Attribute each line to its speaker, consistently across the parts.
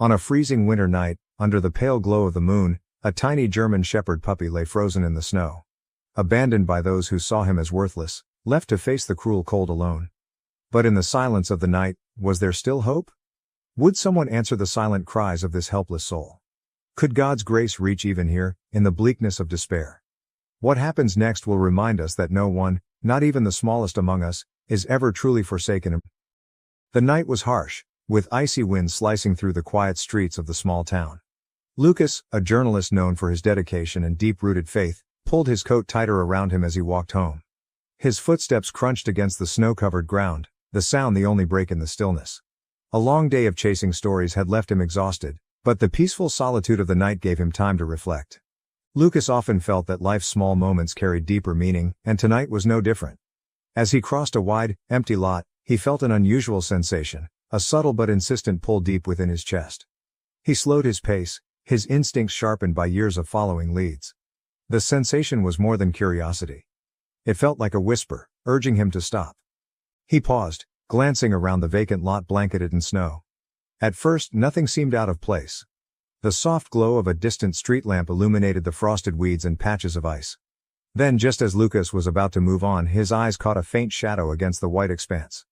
Speaker 1: On a freezing winter night, under the pale glow of the moon, a tiny German Shepherd puppy lay frozen in the snow. Abandoned by those who saw him as worthless, left to face the cruel cold alone. But in the silence of the night, was there still hope? Would someone answer the silent cries of this helpless soul? Could God's grace reach even here, in the bleakness of despair? What happens next will remind us that no one, not even the smallest among us, is ever truly forsaken. The night was harsh, with icy winds slicing through the quiet streets of the small town. Lucas, a journalist known for his dedication and deep-rooted faith, pulled his coat tighter around him as he walked home. His footsteps crunched against the snow-covered ground, the sound the only break in the stillness. A long day of chasing stories had left him exhausted, but the peaceful solitude of the night gave him time to reflect. Lucas often felt that life's small moments carried deeper meaning, and tonight was no different. As he crossed a wide, empty lot, he felt an unusual sensation, a subtle but insistent pull deep within his chest. He slowed his pace, his instincts sharpened by years of following leads. The sensation was more than curiosity. It felt like a whisper, urging him to stop. He paused, glancing around the vacant lot blanketed in snow. At first, nothing seemed out of place. The soft glow of a distant street lamp illuminated the frosted weeds and patches of ice. Then, just as Lucas was about to move on, his eyes caught a faint shadow against the white expanse.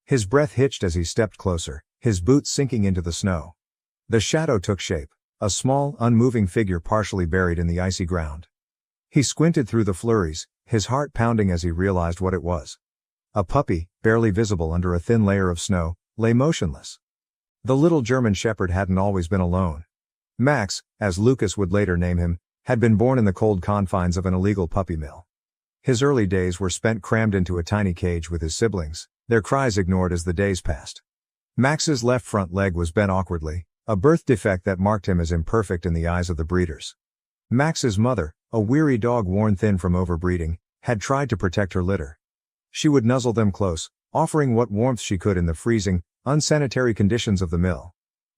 Speaker 1: His breath hitched as he stepped closer, his boots sinking into the snow. The shadow took shape, a small, unmoving figure partially buried in the icy ground. He squinted through the flurries, his heart pounding as he realized what it was. A puppy, barely visible under a thin layer of snow, lay motionless. The little German Shepherd hadn't always been alone. Max, as Lucas would later name him, had been born in the cold confines of an illegal puppy mill. His early days were spent crammed into a tiny cage with his siblings, their cries ignored as the days passed. Max's left front leg was bent awkwardly, a birth defect that marked him as imperfect in the eyes of the breeders. Max's mother, a weary dog worn thin from overbreeding, had tried to protect her litter. She would nuzzle them close, offering what warmth she could in the freezing, unsanitary conditions of the mill.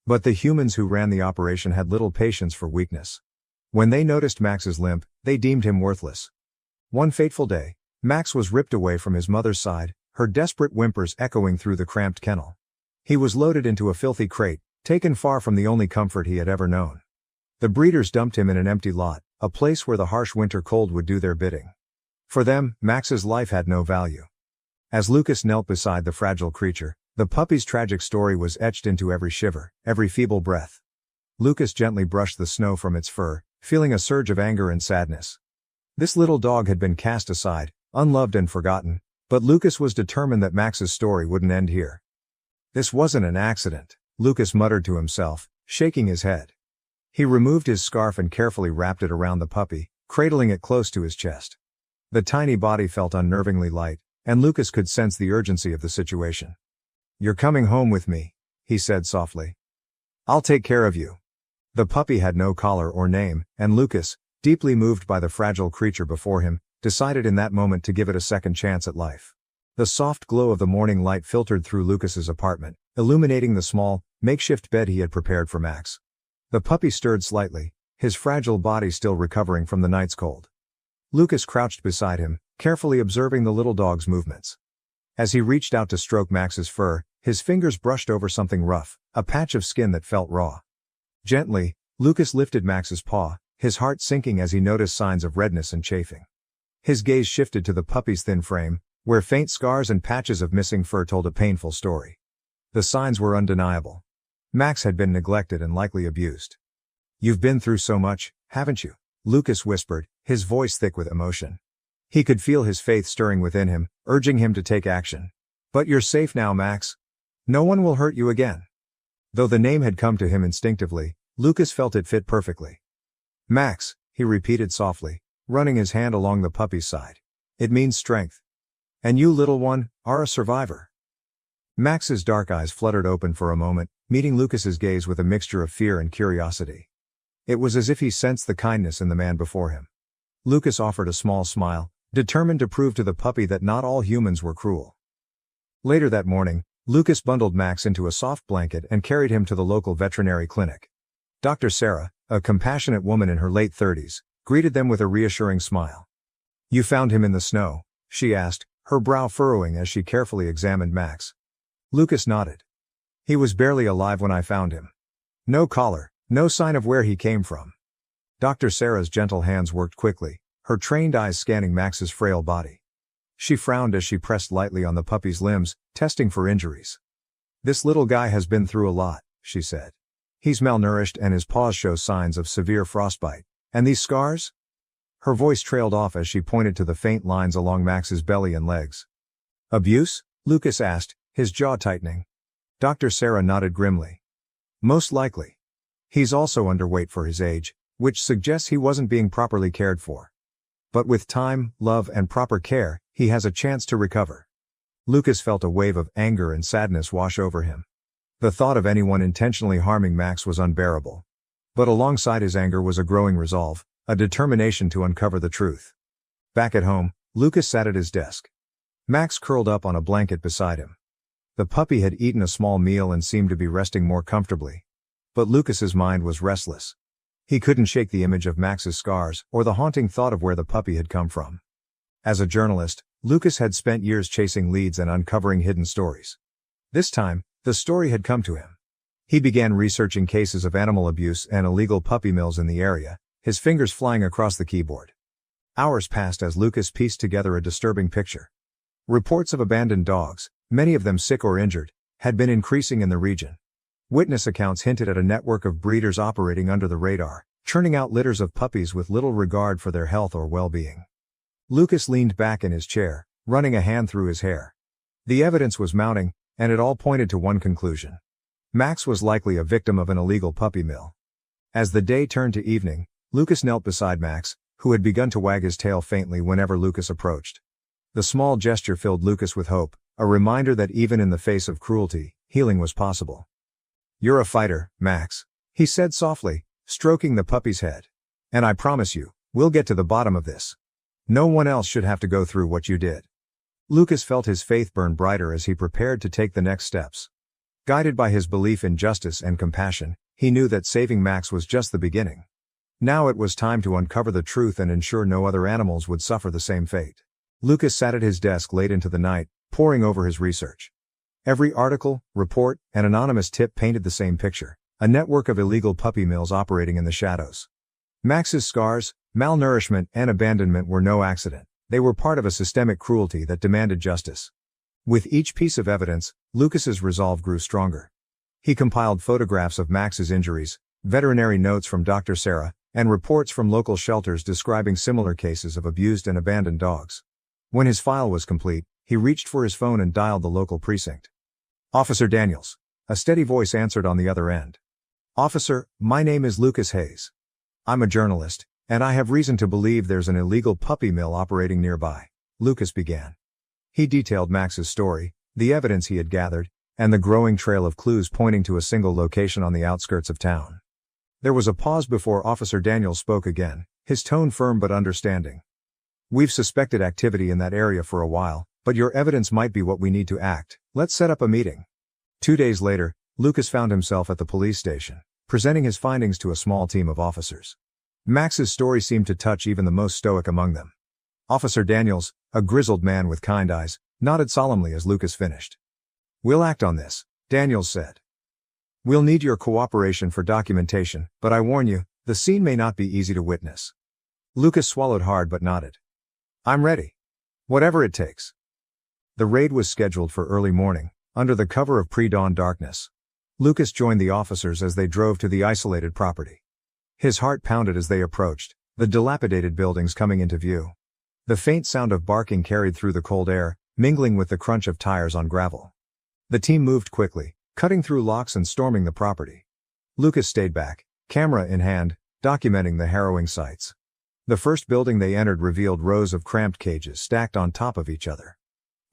Speaker 1: But the humans who ran the operation had little patience for weakness. When they noticed Max's limp, they deemed him worthless. One fateful day, Max was ripped away from his mother's side, her desperate whimpers echoing through the cramped kennel. He was loaded into a filthy crate, taken far from the only comfort he had ever known. The breeders dumped him in an empty lot, a place where the harsh winter cold would do their bidding. For them, Max's life had no value. As Lucas knelt beside the fragile creature, the puppy's tragic story was etched into every shiver, every feeble breath. Lucas gently brushed the snow from its fur, feeling a surge of anger and sadness. This little dog had been cast aside, unloved and forgotten, but Lucas was determined that Max's story wouldn't end here. This wasn't an accident, Lucas muttered to himself, shaking his head. He removed his scarf and carefully wrapped it around the puppy, cradling it close to his chest. The tiny body felt unnervingly light, and Lucas could sense the urgency of the situation. "You're coming home with me," he said softly. "I'll take care of you." The puppy had no collar or name, and Lucas, deeply moved by the fragile creature before him, decided in that moment to give it a second chance at life. The soft glow of the morning light filtered through Lucas's apartment, illuminating the small, makeshift bed he had prepared for Max. The puppy stirred slightly, his fragile body still recovering from the night's cold. Lucas crouched beside him, carefully observing the little dog's movements. As he reached out to stroke Max's fur, his fingers brushed over something rough, a patch of skin that felt raw. Gently, Lucas lifted Max's paw, his heart sinking as he noticed signs of redness and chafing. His gaze shifted to the puppy's thin frame, where faint scars and patches of missing fur told a painful story. The signs were undeniable. Max had been neglected and likely abused. "You've been through so much, haven't you?" Lucas whispered, his voice thick with emotion. He could feel his faith stirring within him, urging him to take action. "But you're safe now, Max. No one will hurt you again." Though the name had come to him instinctively, Lucas felt it fit perfectly. "Max," he repeated softly, running his hand along the puppy's side. "It means strength. And you, little one, are a survivor." Max's dark eyes fluttered open for a moment, meeting Lucas's gaze with a mixture of fear and curiosity. It was as if he sensed the kindness in the man before him. Lucas offered a small smile, determined to prove to the puppy that not all humans were cruel. Later that morning, Lucas bundled Max into a soft blanket and carried him to the local veterinary clinic. Dr. Sarah, a compassionate woman in her late 30s, greeted them with a reassuring smile. "You found him in the snow?" she asked, her brow furrowing as she carefully examined Max. Lucas nodded. "He was barely alive when I found him. No collar, no sign of where he came from. Dr. Sarah's gentle hands worked quickly, her trained eyes scanning Max's frail body. She frowned as she pressed lightly on the puppy's limbs, testing for injuries. "This little guy has been through a lot," she said. "He's malnourished and his paws show signs of severe frostbite. And these scars?" Her voice trailed off as she pointed to the faint lines along Max's belly and legs. "Abuse?" Lucas asked, his jaw tightening. Dr. Sarah nodded grimly. "Most likely. He's also underweight for his age, which suggests he wasn't being properly cared for. But with time, love and proper care, he has a chance to recover." Lucas felt a wave of anger and sadness wash over him. The thought of anyone intentionally harming Max was unbearable. But alongside his anger was a growing resolve, a determination to uncover the truth. Back at home, Lucas sat at his desk. Max curled up on a blanket beside him. The puppy had eaten a small meal and seemed to be resting more comfortably. But Lucas's mind was restless. He couldn't shake the image of Max's scars, or the haunting thought of where the puppy had come from. As a journalist, Lucas had spent years chasing leads and uncovering hidden stories. This time, the story had come to him. He began researching cases of animal abuse and illegal puppy mills in the area, his fingers flying across the keyboard. Hours passed as Lucas pieced together a disturbing picture. Reports of abandoned dogs, many of them sick or injured, had been increasing in the region. Witness accounts hinted at a network of breeders operating under the radar, churning out litters of puppies with little regard for their health or well-being. Lucas leaned back in his chair, running a hand through his hair. The evidence was mounting, and it all pointed to one conclusion. Max was likely a victim of an illegal puppy mill. As the day turned to evening, Lucas knelt beside Max, who had begun to wag his tail faintly whenever Lucas approached. The small gesture filled Lucas with hope, a reminder that even in the face of cruelty, healing was possible. "You're a fighter, Max," he said softly, stroking the puppy's head. "And I promise you, we'll get to the bottom of this. No one else should have to go through what you did." Lucas felt his faith burn brighter as he prepared to take the next steps. Guided by his belief in justice and compassion, he knew that saving Max was just the beginning. Now it was time to uncover the truth and ensure no other animals would suffer the same fate. Lucas sat at his desk late into the night, poring over his research. Every article, report, and anonymous tip painted the same picture: a network of illegal puppy mills operating in the shadows. Max's scars, malnourishment, and abandonment were no accident. They were part of a systemic cruelty that demanded justice. With each piece of evidence, Lucas's resolve grew stronger. He compiled photographs of Max's injuries, veterinary notes from Dr. Sarah, and reports from local shelters describing similar cases of abused and abandoned dogs. When his file was complete, he reached for his phone and dialed the local precinct. "Officer Daniels." A steady voice answered on the other end. "Officer, my name is Lucas Hayes. I'm a journalist, and I have reason to believe there's an illegal puppy mill operating nearby," Lucas began. He detailed Max's story, the evidence he had gathered, and the growing trail of clues pointing to a single location on the outskirts of town. There was a pause before Officer Daniels spoke again, his tone firm but understanding. "We've suspected activity in that area for a while, but your evidence might be what we need to act. Let's set up a meeting." 2 days later, Lucas found himself at the police station, presenting his findings to a small team of officers. Max's story seemed to touch even the most stoic among them. Officer Daniels, a grizzled man with kind eyes, nodded solemnly as Lucas finished. "We'll act on this," Daniels said. "We'll need your cooperation for documentation, but I warn you, the scene may not be easy to witness." Lucas swallowed hard but nodded. "I'm ready. Whatever it takes." The raid was scheduled for early morning, under the cover of pre-dawn darkness. Lucas joined the officers as they drove to the isolated property. His heart pounded as they approached, the dilapidated buildings coming into view. The faint sound of barking carried through the cold air, mingling with the crunch of tires on gravel. The team moved quickly, cutting through locks and storming the property. Lucas stayed back, camera in hand, documenting the harrowing sights. The first building they entered revealed rows of cramped cages stacked on top of each other.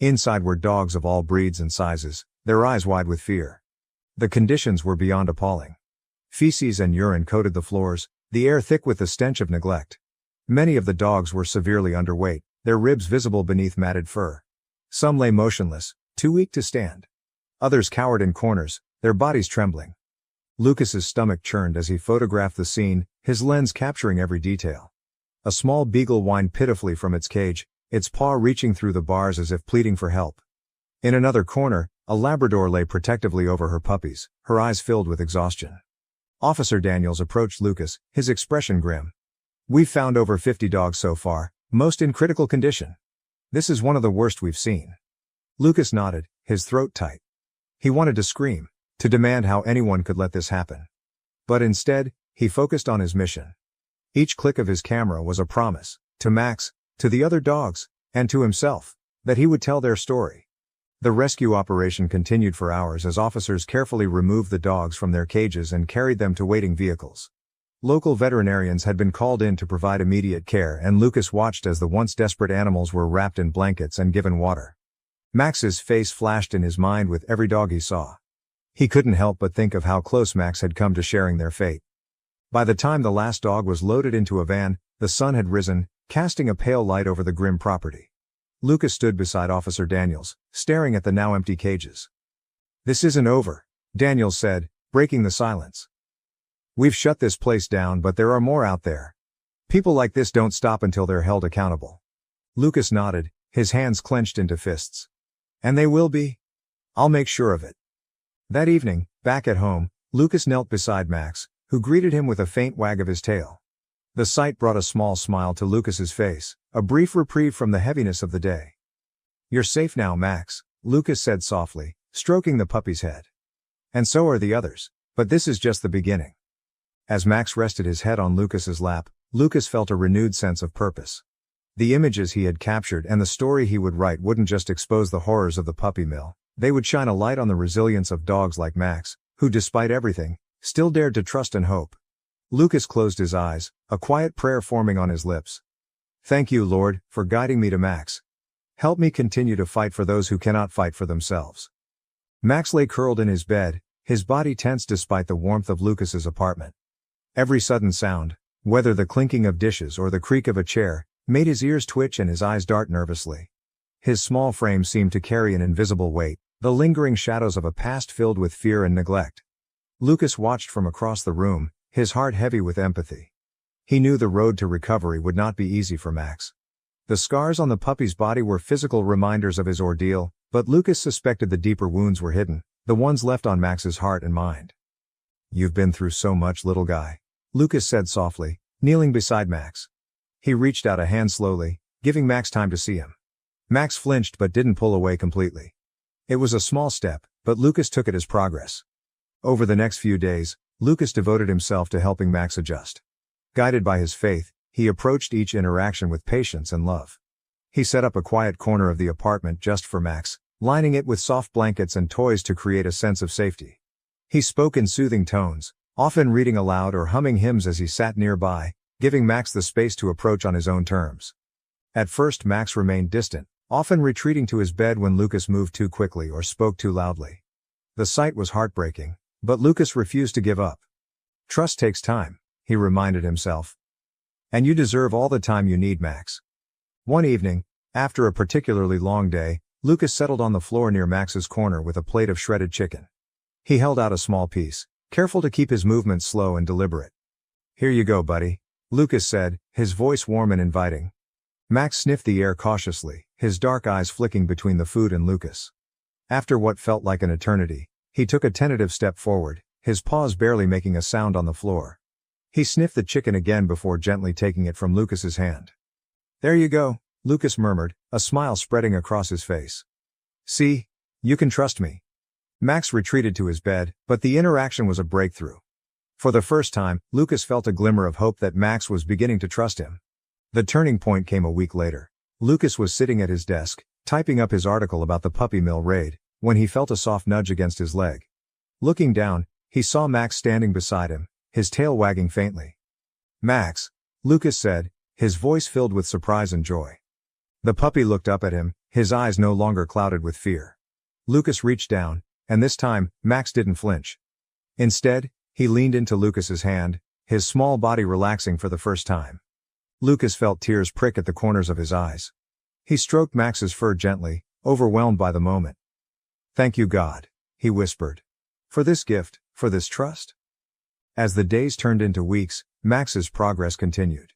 Speaker 1: Inside were dogs of all breeds and sizes, their eyes wide with fear. The conditions were beyond appalling. Feces and urine coated the floors, the air thick with the stench of neglect. Many of the dogs were severely underweight, their ribs visible beneath matted fur. Some lay motionless, too weak to stand. Others cowered in corners, their bodies trembling. Lucas's stomach churned as he photographed the scene, his lens capturing every detail. A small beagle whined pitifully from its cage, its paw reaching through the bars as if pleading for help. In another corner, a Labrador lay protectively over her puppies, her eyes filled with exhaustion. Officer Daniels approached Lucas, his expression grim. "We've found over 50 dogs so far, most in critical condition. This is one of the worst we've seen." Lucas nodded, his throat tight. He wanted to scream, to demand how anyone could let this happen. But instead, he focused on his mission. Each click of his camera was a promise, to Max, to the other dogs, and to himself, that he would tell their story. The rescue operation continued for hours as officers carefully removed the dogs from their cages and carried them to waiting vehicles. Local veterinarians had been called in to provide immediate care, and Lucas watched as the once desperate animals were wrapped in blankets and given water. Max's face flashed in his mind with every dog he saw. He couldn't help but think of how close Max had come to sharing their fate. By the time the last dog was loaded into a van, the sun had risen, casting a pale light over the grim property. Lucas stood beside Officer Daniels, staring at the now empty cages. "This isn't over," Daniels said, breaking the silence. "We've shut this place down, but there are more out there. People like this don't stop until they're held accountable." Lucas nodded, his hands clenched into fists. "And they will be. I'll make sure of it." That evening, back at home, Lucas knelt beside Max, who greeted him with a faint wag of his tail. The sight brought a small smile to Lucas's face, a brief reprieve from the heaviness of the day. "You're safe now, Max," Lucas said softly, stroking the puppy's head. "And so are the others, but this is just the beginning." As Max rested his head on Lucas's lap, Lucas felt a renewed sense of purpose. The images he had captured and the story he would write wouldn't just expose the horrors of the puppy mill, they would shine a light on the resilience of dogs like Max, who despite everything, still dared to trust and hope. Lucas closed his eyes, a quiet prayer forming on his lips. "Thank you, Lord, for guiding me to Max. Help me continue to fight for those who cannot fight for themselves." Max lay curled in his bed, his body tense despite the warmth of Lucas's apartment. Every sudden sound, whether the clinking of dishes or the creak of a chair, made his ears twitch and his eyes dart nervously. His small frame seemed to carry an invisible weight, the lingering shadows of a past filled with fear and neglect. Lucas watched from across the room, his heart heavy with empathy. He knew the road to recovery would not be easy for Max. The scars on the puppy's body were physical reminders of his ordeal, but Lucas suspected the deeper wounds were hidden, the ones left on Max's heart and mind. "You've been through so much, little guy," Lucas said softly, kneeling beside Max. He reached out a hand slowly, giving Max time to see him. Max flinched but didn't pull away completely. It was a small step, but Lucas took it as progress. Over the next few days, Lucas devoted himself to helping Max adjust. Guided by his faith, he approached each interaction with patience and love. He set up a quiet corner of the apartment just for Max, lining it with soft blankets and toys to create a sense of safety. He spoke in soothing tones, often reading aloud or humming hymns as he sat nearby, giving Max the space to approach on his own terms. At first Max remained distant, often retreating to his bed when Lucas moved too quickly or spoke too loudly. The sight was heartbreaking, but Lucas refused to give up. "Trust takes time," he reminded himself. "And you deserve all the time you need, Max." One evening, after a particularly long day, Lucas settled on the floor near Max's corner with a plate of shredded chicken. He held out a small piece, careful to keep his movements slow and deliberate. "Here you go, buddy," Lucas said, his voice warm and inviting. Max sniffed the air cautiously, his dark eyes flicking between the food and Lucas. After what felt like an eternity, he took a tentative step forward, his paws barely making a sound on the floor. He sniffed the chicken again before gently taking it from Lucas's hand. "There you go," Lucas murmured, a smile spreading across his face. "See? You can trust me." Max retreated to his bed, but the interaction was a breakthrough. For the first time, Lucas felt a glimmer of hope that Max was beginning to trust him. The turning point came a week later. Lucas was sitting at his desk, typing up his article about the puppy mill raid, when he felt a soft nudge against his leg. Looking down, he saw Max standing beside him, his tail wagging faintly. "Max," Lucas said, his voice filled with surprise and joy. The puppy looked up at him, his eyes no longer clouded with fear. Lucas reached down, and this time, Max didn't flinch. Instead, he leaned into Lucas's hand, his small body relaxing for the first time. Lucas felt tears prick at the corners of his eyes. He stroked Max's fur gently, overwhelmed by the moment. "Thank you, God," he whispered. "For this gift, for this trust." As the days turned into weeks, Max's progress continued.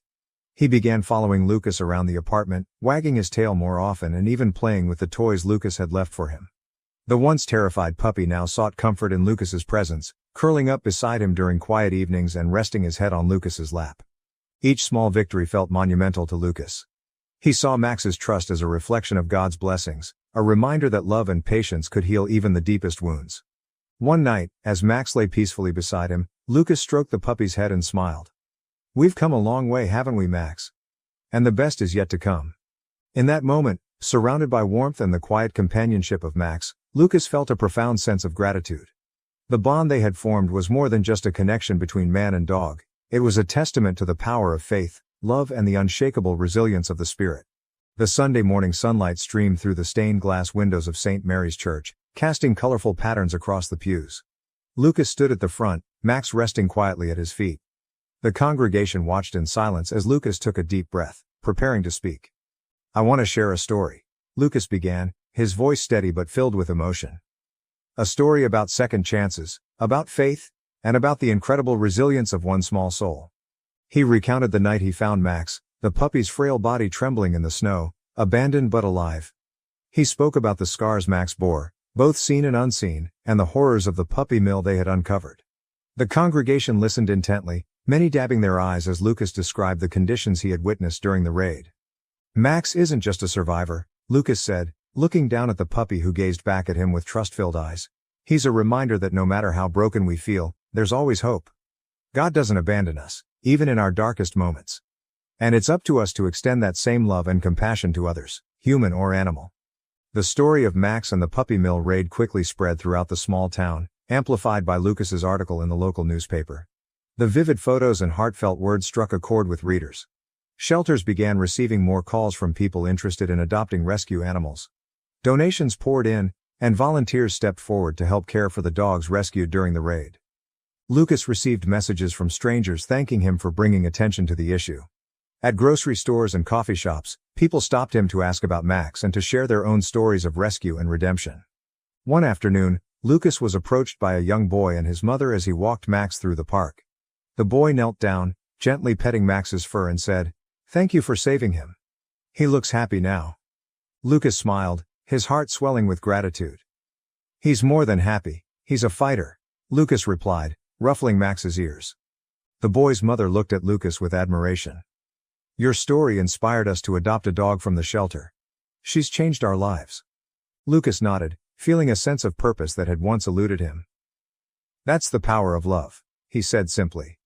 Speaker 1: He began following Lucas around the apartment, wagging his tail more often and even playing with the toys Lucas had left for him. The once terrified puppy now sought comfort in Lucas's presence, curling up beside him during quiet evenings and resting his head on Lucas's lap. Each small victory felt monumental to Lucas. He saw Max's trust as a reflection of God's blessings, a reminder that love and patience could heal even the deepest wounds. One night, as Max lay peacefully beside him, Lucas stroked the puppy's head and smiled. "We've come a long way, haven't we, Max? And the best is yet to come." In that moment, surrounded by warmth and the quiet companionship of Max, Lucas felt a profound sense of gratitude. The bond they had formed was more than just a connection between man and dog. It was a testament to the power of faith, love, and the unshakable resilience of the spirit. The Sunday morning sunlight streamed through the stained glass windows of St. Mary's Church, casting colorful patterns across the pews. Lucas stood at the front, Max resting quietly at his feet. The congregation watched in silence as Lucas took a deep breath, preparing to speak. "I want to share a story," Lucas began, his voice steady but filled with emotion. "A story about second chances, about faith, and about the incredible resilience of one small soul." He recounted the night he found Max, the puppy's frail body trembling in the snow, abandoned but alive. He spoke about the scars Max bore, both seen and unseen, and the horrors of the puppy mill they had uncovered. The congregation listened intently, many dabbing their eyes as Lucas described the conditions he had witnessed during the raid. "Max isn't just a survivor," Lucas said, looking down at the puppy who gazed back at him with trust-filled eyes. "He's a reminder that no matter how broken we feel, there's always hope. God doesn't abandon us, even in our darkest moments. And it's up to us to extend that same love and compassion to others, human or animal." The story of Max and the puppy mill raid quickly spread throughout the small town, amplified by Lucas's article in the local newspaper. The vivid photos and heartfelt words struck a chord with readers. Shelters began receiving more calls from people interested in adopting rescue animals. Donations poured in, and volunteers stepped forward to help care for the dogs rescued during the raid. Lucas received messages from strangers thanking him for bringing attention to the issue. At grocery stores and coffee shops, people stopped him to ask about Max and to share their own stories of rescue and redemption. One afternoon, Lucas was approached by a young boy and his mother as he walked Max through the park. The boy knelt down, gently petting Max's fur and said, "Thank you for saving him. He looks happy now." Lucas smiled, his heart swelling with gratitude. "He's more than happy, he's a fighter," Lucas replied, ruffling Max's ears. The boy's mother looked at Lucas with admiration. "Your story inspired us to adopt a dog from the shelter. She's changed our lives." Lucas nodded, feeling a sense of purpose that had once eluded him. "That's the power of love," he said simply.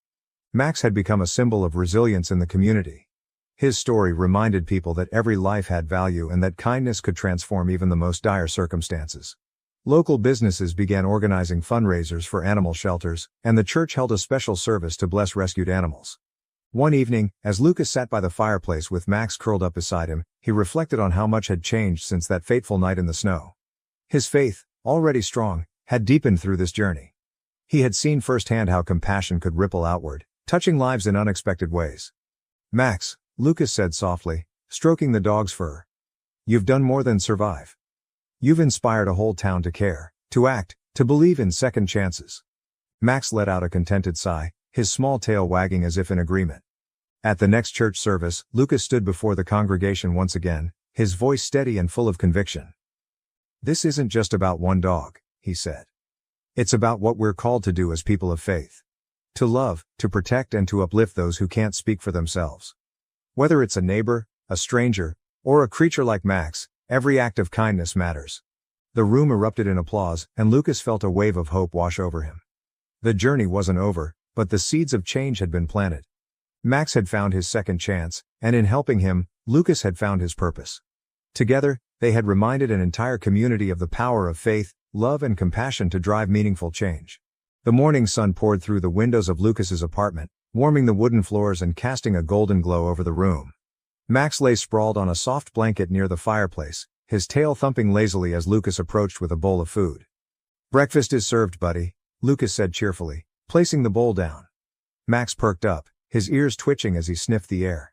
Speaker 1: Max had become a symbol of resilience in the community. His story reminded people that every life had value and that kindness could transform even the most dire circumstances. Local businesses began organizing fundraisers for animal shelters, and the church held a special service to bless rescued animals. One evening, as Lucas sat by the fireplace with Max curled up beside him, he reflected on how much had changed since that fateful night in the snow. His faith, already strong, had deepened through this journey. He had seen firsthand how compassion could ripple outward, touching lives in unexpected ways. "Max," Lucas said softly, stroking the dog's fur. "You've done more than survive. You've inspired a whole town to care, to act, to believe in second chances." Max let out a contented sigh, his small tail wagging as if in agreement. At the next church service, Lucas stood before the congregation once again, his voice steady and full of conviction. "This isn't just about one dog," he said. "It's about what we're called to do as people of faith. To love, to protect, and to uplift those who can't speak for themselves. Whether it's a neighbor, a stranger, or a creature like Max, every act of kindness matters." The room erupted in applause, and Lucas felt a wave of hope wash over him. The journey wasn't over, but the seeds of change had been planted. Max had found his second chance, and in helping him, Lucas had found his purpose. Together, they had reminded an entire community of the power of faith, love, and compassion to drive meaningful change. The morning sun poured through the windows of Lucas's apartment, warming the wooden floors and casting a golden glow over the room. Max lay sprawled on a soft blanket near the fireplace, his tail thumping lazily as Lucas approached with a bowl of food. "Breakfast is served, buddy," Lucas said cheerfully, placing the bowl down. Max perked up, his ears twitching as he sniffed the air.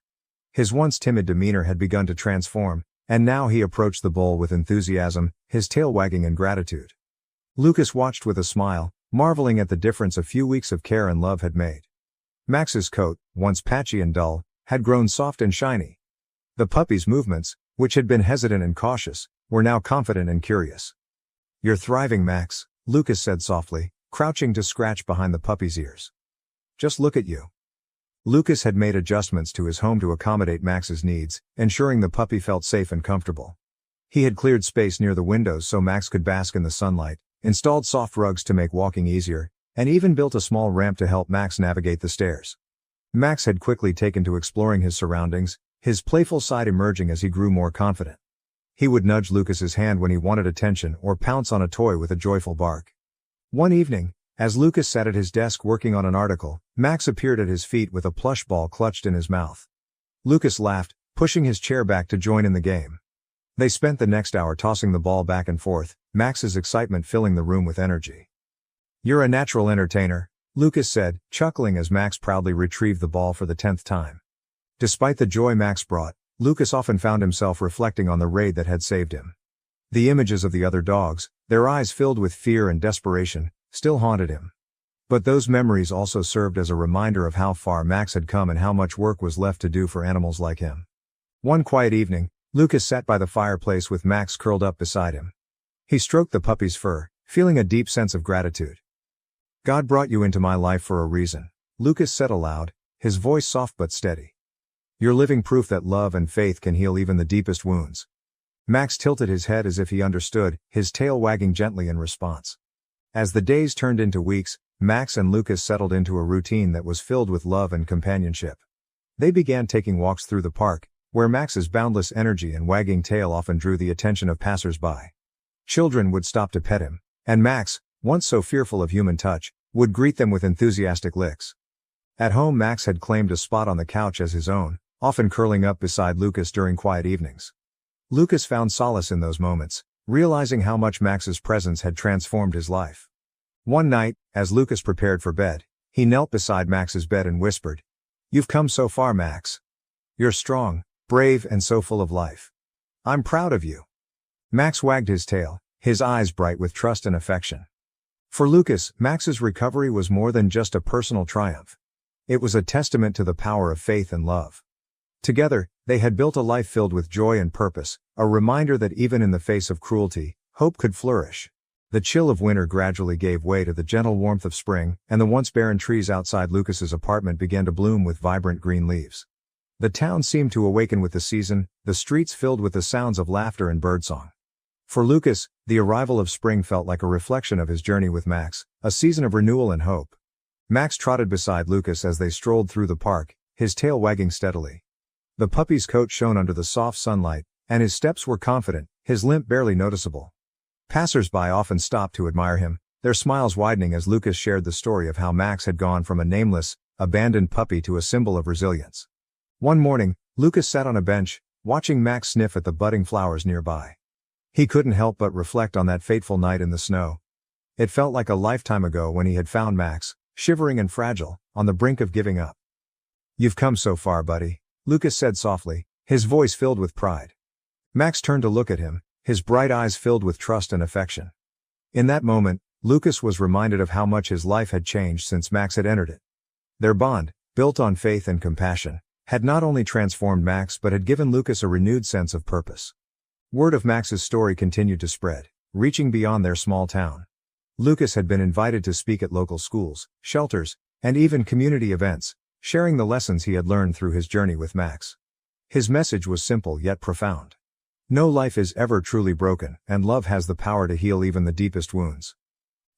Speaker 1: His once timid demeanor had begun to transform, and now he approached the bowl with enthusiasm, his tail wagging in gratitude. Lucas watched with a smile, marveling at the difference a few weeks of care and love had made. Max's coat, once patchy and dull, had grown soft and shiny. The puppy's movements, which had been hesitant and cautious, were now confident and curious. "You're thriving, Max," Lucas said softly, crouching to scratch behind the puppy's ears. "Just look at you." Lucas had made adjustments to his home to accommodate Max's needs, ensuring the puppy felt safe and comfortable. He had cleared space near the windows so Max could bask in the sunlight, installed soft rugs to make walking easier, and even built a small ramp to help Max navigate the stairs. Max had quickly taken to exploring his surroundings, his playful side emerging as he grew more confident. He would nudge Lucas's hand when he wanted attention or pounce on a toy with a joyful bark. One evening, as Lucas sat at his desk working on an article, Max appeared at his feet with a plush ball clutched in his mouth. Lucas laughed, pushing his chair back to join in the game. They spent the next hour tossing the ball back and forth, Max's excitement filling the room with energy. "You're a natural entertainer," Lucas said, chuckling as Max proudly retrieved the ball for the 10th time. Despite the joy Max brought, Lucas often found himself reflecting on the raid that had saved him. The images of the other dogs, their eyes filled with fear and desperation, still haunted him. But those memories also served as a reminder of how far Max had come and how much work was left to do for animals like him. One quiet evening, Lucas sat by the fireplace with Max curled up beside him. He stroked the puppy's fur, feeling a deep sense of gratitude. "God brought you into my life for a reason," Lucas said aloud, his voice soft but steady. "You're living proof that love and faith can heal even the deepest wounds." Max tilted his head as if he understood, his tail wagging gently in response. As the days turned into weeks, Max and Lucas settled into a routine that was filled with love and companionship. They began taking walks through the park, where Max's boundless energy and wagging tail often drew the attention of passers-by. Children would stop to pet him, and Max, once so fearful of human touch, would greet them with enthusiastic licks. At home, Max had claimed a spot on the couch as his own, often curling up beside Lucas during quiet evenings. Lucas found solace in those moments, realizing how much Max's presence had transformed his life. One night, as Lucas prepared for bed, he knelt beside Max's bed and whispered, "You've come so far, Max. You're strong, brave, and so full of life. I'm proud of you." Max wagged his tail, his eyes bright with trust and affection. For Lucas, Max's recovery was more than just a personal triumph. It was a testament to the power of faith and love. Together, they had built a life filled with joy and purpose, a reminder that even in the face of cruelty, hope could flourish. The chill of winter gradually gave way to the gentle warmth of spring, and the once barren trees outside Lucas's apartment began to bloom with vibrant green leaves. The town seemed to awaken with the season, the streets filled with the sounds of laughter and birdsong. For Lucas, the arrival of spring felt like a reflection of his journey with Max, a season of renewal and hope. Max trotted beside Lucas as they strolled through the park, his tail wagging steadily. The puppy's coat shone under the soft sunlight, and his steps were confident, his limp barely noticeable. Passers-by often stopped to admire him, their smiles widening as Lucas shared the story of how Max had gone from a nameless, abandoned puppy to a symbol of resilience. One morning, Lucas sat on a bench, watching Max sniff at the budding flowers nearby. He couldn't help but reflect on that fateful night in the snow. It felt like a lifetime ago when he had found Max, shivering and fragile, on the brink of giving up. "You've come so far, buddy," Lucas said softly, his voice filled with pride. Max turned to look at him, his bright eyes filled with trust and affection. In that moment, Lucas was reminded of how much his life had changed since Max had entered it. Their bond, built on faith and compassion, had not only transformed Max but had given Lucas a renewed sense of purpose. Word of Max's story continued to spread, reaching beyond their small town. Lucas had been invited to speak at local schools, shelters, and even community events, sharing the lessons he had learned through his journey with Max. His message was simple yet profound. No life is ever truly broken, and love has the power to heal even the deepest wounds.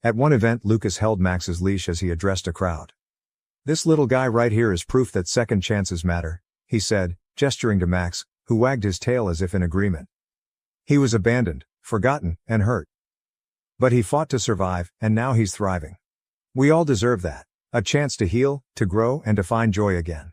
Speaker 1: At one event, Lucas held Max's leash as he addressed a crowd. "This little guy right here is proof that second chances matter," he said, gesturing to Max, who wagged his tail as if in agreement. "He was abandoned, forgotten, and hurt. But he fought to survive, and now he's thriving. We all deserve that. A chance to heal, to grow, and to find joy again."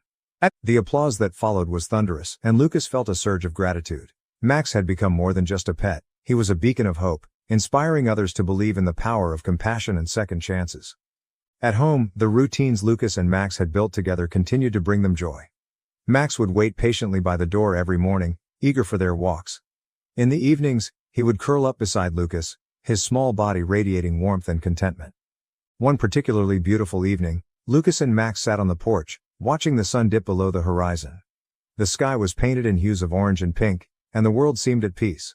Speaker 1: The applause that followed was thunderous, and Lucas felt a surge of gratitude. Max had become more than just a pet, he was a beacon of hope, inspiring others to believe in the power of compassion and second chances. At home, the routines Lucas and Max had built together continued to bring them joy. Max would wait patiently by the door every morning, eager for their walks. In the evenings, he would curl up beside Lucas, his small body radiating warmth and contentment. One particularly beautiful evening, Lucas and Max sat on the porch, watching the sun dip below the horizon. The sky was painted in hues of orange and pink, and the world seemed at peace.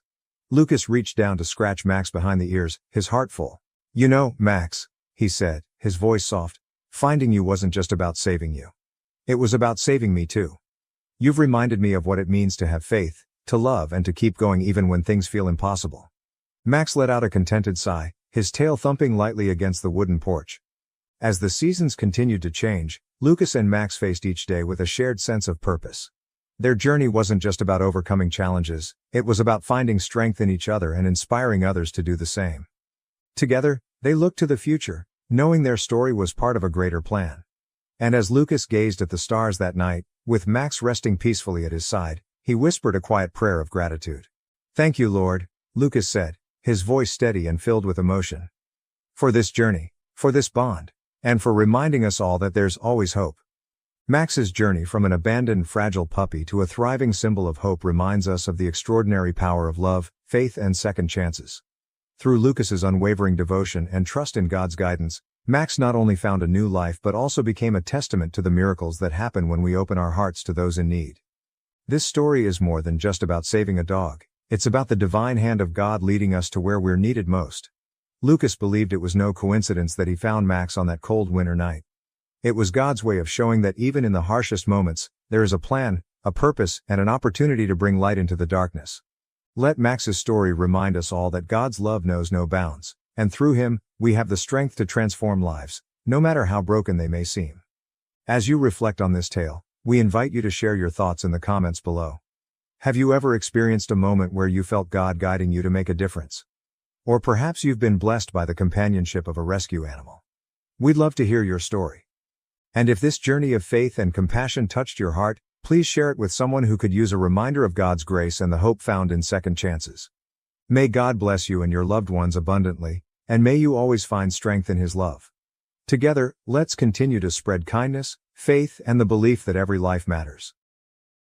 Speaker 1: Lucas reached down to scratch Max behind the ears, his heart full. "You know, Max," he said, his voice soft. Finding you wasn't just about saving you. It was about saving me too. You've reminded me of what it means to have faith, to love and to keep going even when things feel impossible. Max let out a contented sigh, his tail thumping lightly against the wooden porch. As the seasons continued to change, Lucas and Max faced each day with a shared sense of purpose. Their journey wasn't just about overcoming challenges, it was about finding strength in each other and inspiring others to do the same. Together, they looked to the future, knowing their story was part of a greater plan. And as Lucas gazed at the stars that night, with Max resting peacefully at his side, he whispered a quiet prayer of gratitude. "Thank you, Lord," Lucas said, his voice steady and filled with emotion. "For this journey, for this bond, and for reminding us all that there's always hope." Max's journey from an abandoned fragile puppy to a thriving symbol of hope reminds us of the extraordinary power of love, faith and second chances. Through Lucas's unwavering devotion and trust in God's guidance, Max not only found a new life but also became a testament to the miracles that happen when we open our hearts to those in need. This story is more than just about saving a dog, it's about the divine hand of God leading us to where we're needed most. Lucas believed it was no coincidence that he found Max on that cold winter night. It was God's way of showing that even in the harshest moments, there is a plan, a purpose, and an opportunity to bring light into the darkness. Let Max's story remind us all that God's love knows no bounds, and through him, we have the strength to transform lives, no matter how broken they may seem. As you reflect on this tale, we invite you to share your thoughts in the comments below. Have you ever experienced a moment where you felt God guiding you to make a difference? Or perhaps you've been blessed by the companionship of a rescue animal. We'd love to hear your story. And if this journey of faith and compassion touched your heart, please share it with someone who could use a reminder of God's grace and the hope found in second chances. May God bless you and your loved ones abundantly, and may you always find strength in His love. Together, let's continue to spread kindness, faith, and the belief that every life matters.